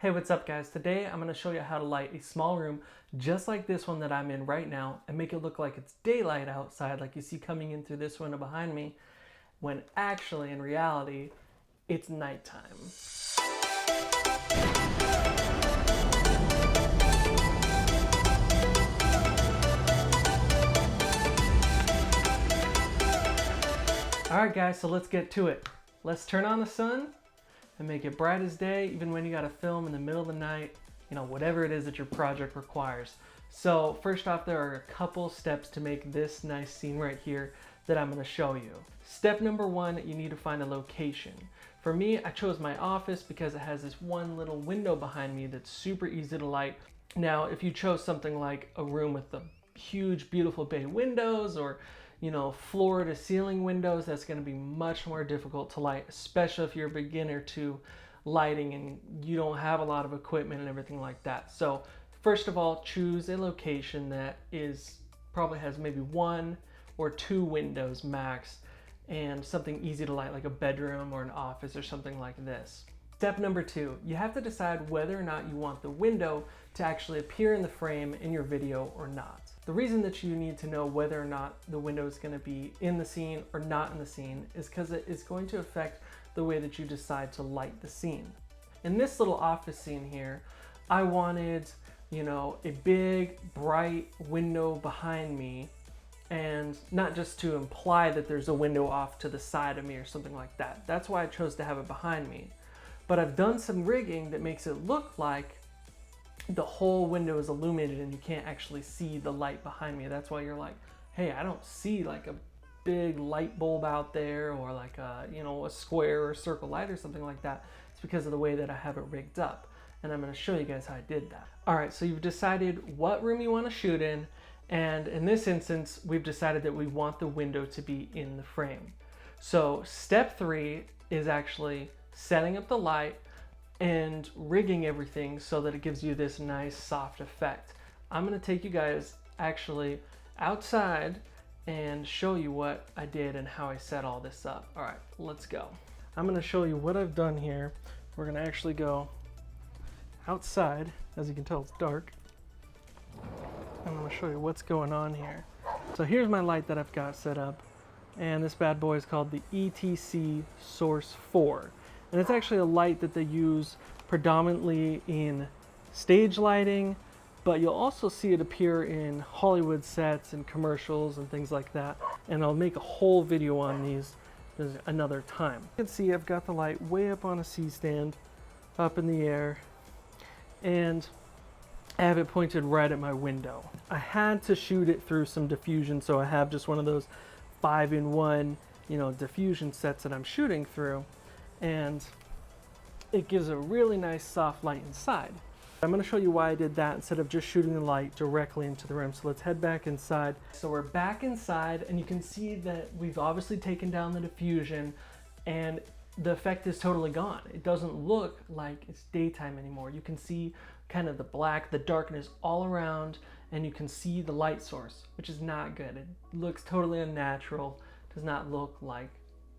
Hey, what's up guys? Today I'm going to show you how to light a small room just like this one that I'm in right now and make it look like it's daylight outside like you see coming in through this window behind me, when actually in reality it's nighttime. Alright guys, so let's get to it. Let's turn on the sun and make it bright as day, even when you gotta film in the middle of the night, you know, whatever it is that your project requires. So first off, there are a couple steps to make this nice scene right here that I'm gonna show you. Step number one, you need to find a location. For me, I chose my office because it has this one little window behind me that's super easy to light. Now, if you chose something like a room with the huge, beautiful bay windows, or you know, floor to ceiling windows, that's going to be much more difficult to light, especially if you're a beginner to lighting and you don't have a lot of equipment and everything like that. So first of all, choose a location that probably has maybe 1 or 2 windows max, and something easy to light like a bedroom or an office or something like this. Step number 2, you have to decide whether or not you want the window to actually appear in the frame in your video or not. The reason that you need to know whether or not the window is going to be in the scene or not in the scene is because it is going to affect the way that you decide to light the scene. In this little office scene here, I wanted, you know, a big bright window behind me, and not just to imply that there's a window off to the side of me or something like that. That's why I chose to have it behind me. But I've done some rigging that makes it look like the whole window is illuminated and you can't actually see the light behind me. That's why you're like, hey, I don't see like a big light bulb out there, or like a, you know, a square or circle light or something like that. It's because of the way that I have it rigged up. And I'm going to show you guys how I did that. All right, so you've decided what room you want to shoot in. And in this instance, we've decided that we want the window to be in the frame. So step 3 is actually setting up the light and rigging everything so that it gives you this nice soft effect. I'm gonna take you guys actually outside and show you what I did and how I set all this up. All right, let's go. I'm gonna show you what I've done here. We're gonna actually go outside. As you can tell, it's dark. I'm gonna show you what's going on here. So here's my light that I've got set up, and this bad boy is called the ETC Source 4. And it's actually a light that they use predominantly in stage lighting, but you'll also see it appear in Hollywood sets and commercials and things like that. And I'll make a whole video on these another time. You can see I've got the light way up on a C-stand, up in the air, and I have it pointed right at my window. I had to shoot it through some diffusion, so I have just one of those 5-in-1, you know, diffusion sets that I'm shooting through. And it gives a really nice soft light inside. I'm going to show you why I did that instead of just shooting the light directly into the room. So let's head back inside. So we're back inside, and you can see that we've obviously taken down the diffusion, and the effect is totally gone. It doesn't look like it's daytime anymore. You can see kind of the black, the darkness all around, and you can see the light source, which is not good. It looks totally unnatural. It does not look like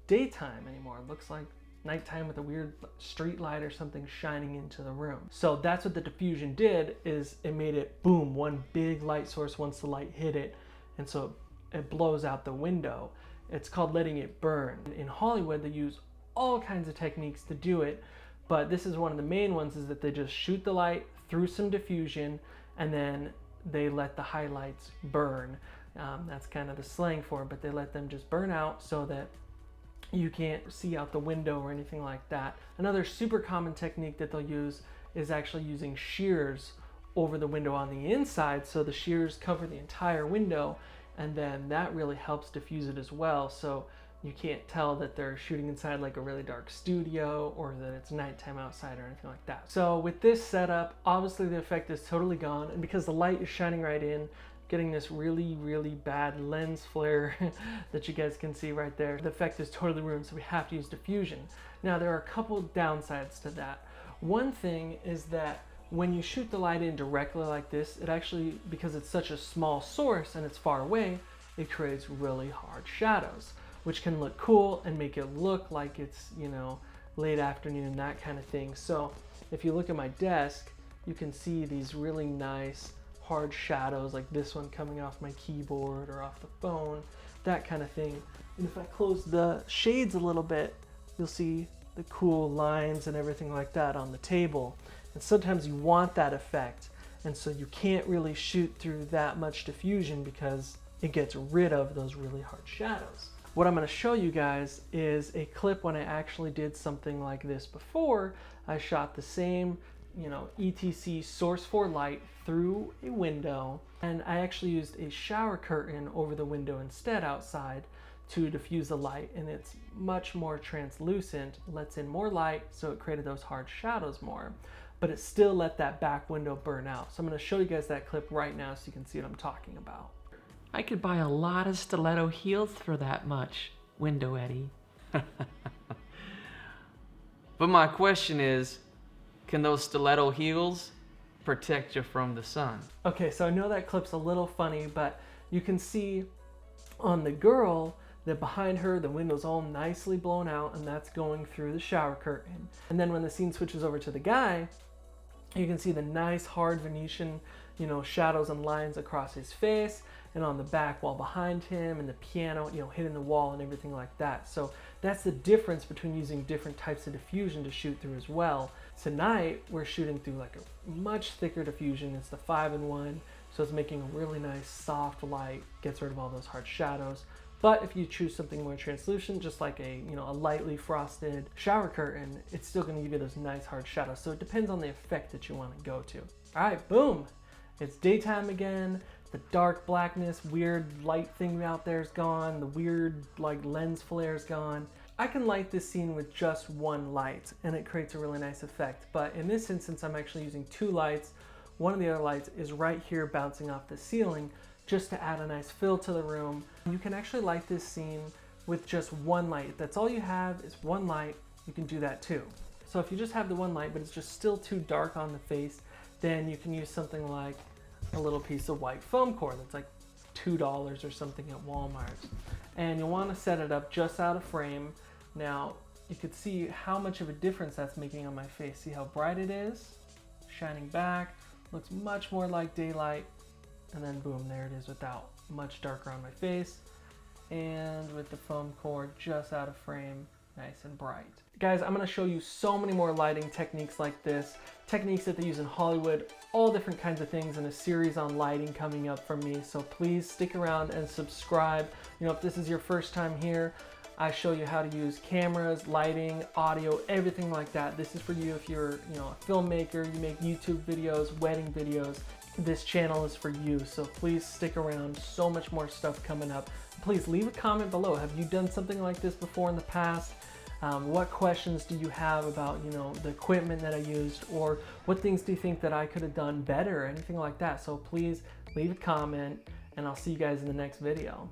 daytime anymore. It looks like nighttime with a weird street light or something shining into the room. So that's what the diffusion did, is it made it boom, one big light source once the light hit it, and so it blows out the window. It's called letting it burn. In Hollywood, they use all kinds of techniques to do it, but this is one of the main ones, is that they just shoot the light through some diffusion and then they let the highlights burn. That's kind of the slang for it, but they let them just burn out so that you can't see out the window or anything like that. Another super common technique that they'll use is actually using shears over the window on the inside, so the shears cover the entire window, and then that really helps diffuse it as well, so you can't tell that they're shooting inside like a really dark studio or that it's nighttime outside or anything like that. So with this setup, obviously the effect is totally gone, and because the light is shining right in, getting this really, really bad lens flare that you guys can see right there. The effect is totally ruined, so we have to use diffusion. Now, there are a couple downsides to that. One thing is that when you shoot the light in directly like this, it actually, because it's such a small source and it's far away, it creates really hard shadows, which can look cool and make it look like it's, you know, late afternoon, that kind of thing. So if you look at my desk, you can see these really nice hard shadows, like this one coming off my keyboard or off the phone, that kind of thing. And if I close the shades a little bit, you'll see the cool lines and everything like that on the table. And sometimes you want that effect, and so you can't really shoot through that much diffusion because it gets rid of those really hard shadows. What I'm going to show you guys is a clip when I actually did something like this before. I shot the same, ETC source 4 light through a window, and I actually used a shower curtain over the window instead outside to diffuse the light, and it's much more translucent, lets in more light, so it created those hard shadows more, but it still let that back window burn out. So I'm going to show you guys that clip right now so you can see what I'm talking about. I could buy a lot of stiletto heels for that much, Window Eddie. But my question is, can those stiletto heels protect you from the sun? Okay, so I know that clip's a little funny, but you can see on the girl that behind her the window's all nicely blown out, and that's going through the shower curtain. And then when the scene switches over to the guy, you can see the nice hard Venetian, shadows and lines across his face and on the back wall behind him, and the piano, hitting the wall and everything like that. So that's the difference between using different types of diffusion to shoot through as well. Tonight we're shooting through like a much thicker diffusion. It's the 5-in-1, so it's making a really nice soft light, gets rid of all those hard shadows. But if you choose something more translucent, just like a lightly frosted shower curtain, it's still going to give you those nice hard shadows. So it depends on the effect that you want to go to. All right, boom. It's daytime again. The dark blackness, weird light thing out there is gone. The weird lens flare is gone. I can light this scene with just one light and it creates a really nice effect. But in this instance, I'm actually using 2 lights. One of the other lights is right here bouncing off the ceiling, just to add a nice fill to the room. You can actually light this scene with just one light. If that's all you have is one light, you can do that too. So if you just have the one light, but it's just still too dark on the face, then you can use something like a little piece of white foam core that's like $2 or something at Walmart. And you'll want to set it up just out of frame. Now, you could see how much of a difference that's making on my face. See how bright it is? Shining back, looks much more like daylight. And then boom, there it is without, much darker on my face. And with the foam core just out of frame, nice and bright. Guys, I'm gonna show you so many more lighting techniques like this, techniques that they use in Hollywood, all different kinds of things in a series on lighting coming up from me. So please stick around and subscribe. If this is your first time here, I show you how to use cameras, lighting, audio, everything like that. This is for you if you're a filmmaker, you make YouTube videos, wedding videos. This channel is for you, so please stick around. So much more stuff coming up. Please leave a comment below. Have you done something like this before in the past? What questions do you have about the equipment that I used, or what things do you think that I could have done better, or anything like that? So please leave a comment, and I'll see you guys in the next video.